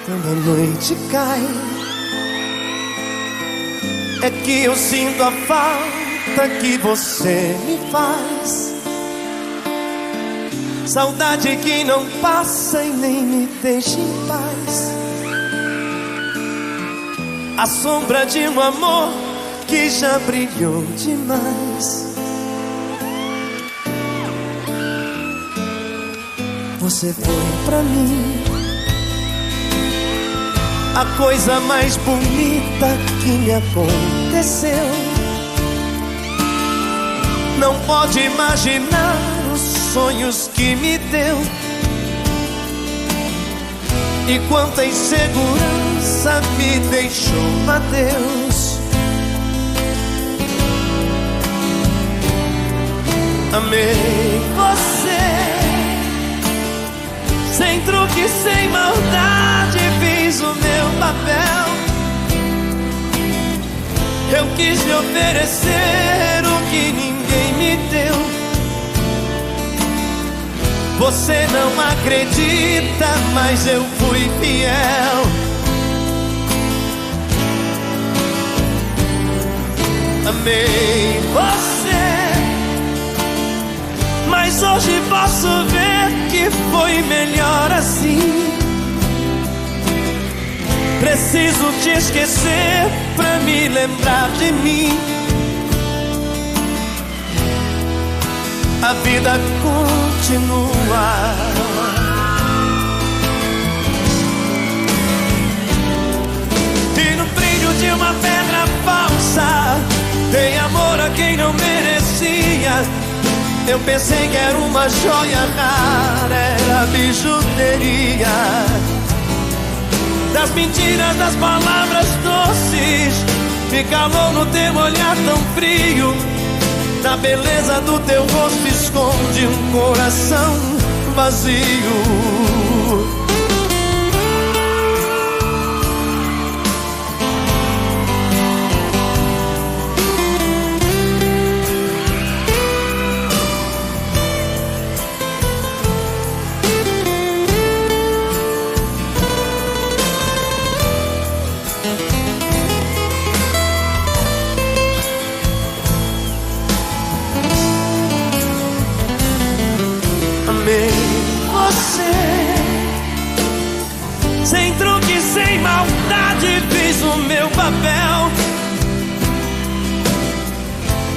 Quando a noite cai, é que eu sinto a falta que você me faz. Saudade que não passa e nem me deixa em paz. A sombra de um amor que já brilhou demais. Você foi pra mim a coisa mais bonita que me aconteceu. Não pode imaginar os sonhos que me deu. E quanta insegurança me deixou, adeus. Amei você, sem truque, sem maldade, fiz o meu papel. Eu quis lhe oferecer o que ninguém me deu. Você não acredita, mas eu fui fiel. Amei você, mas hoje posso ver que foi melhor assim. Preciso te esquecer pra me lembrar de mim. A vida continua. E no brilho de uma pedra falsa dei amor a quem não merecia. Eu pensei que era uma joia rara, era bijuteria. Das mentiras, das palavras doces, me calou no teu olhar tão frio. Na beleza do teu rosto esconde um coração vazio. Amei você, sem truque, sem maldade, fiz o meu papel.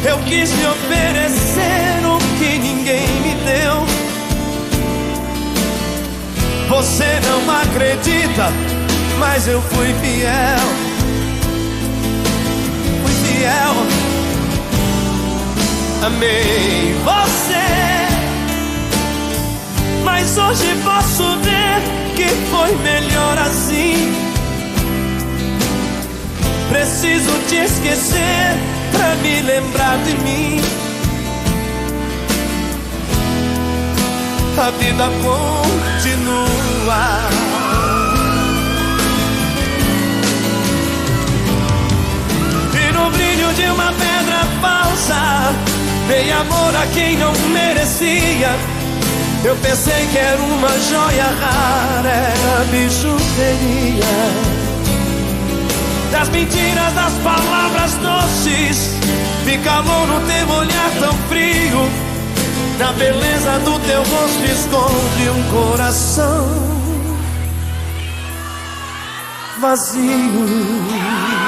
Eu quis lhe oferecer o que ninguém me deu. Você não acredita, mas eu fui fiel. Fui fiel. Amei você, mas hoje posso ver que foi melhor assim. Preciso te esquecer pra me lembrar de mim. A vida continua. E no brilho de uma pedra falsa dei amor a quem não merecia. Eu pensei que era uma joia rara, era bijuteria. Das mentiras, das palavras doces, me calou no teu olhar tão frio. Na beleza do teu rosto esconde um coração vazio.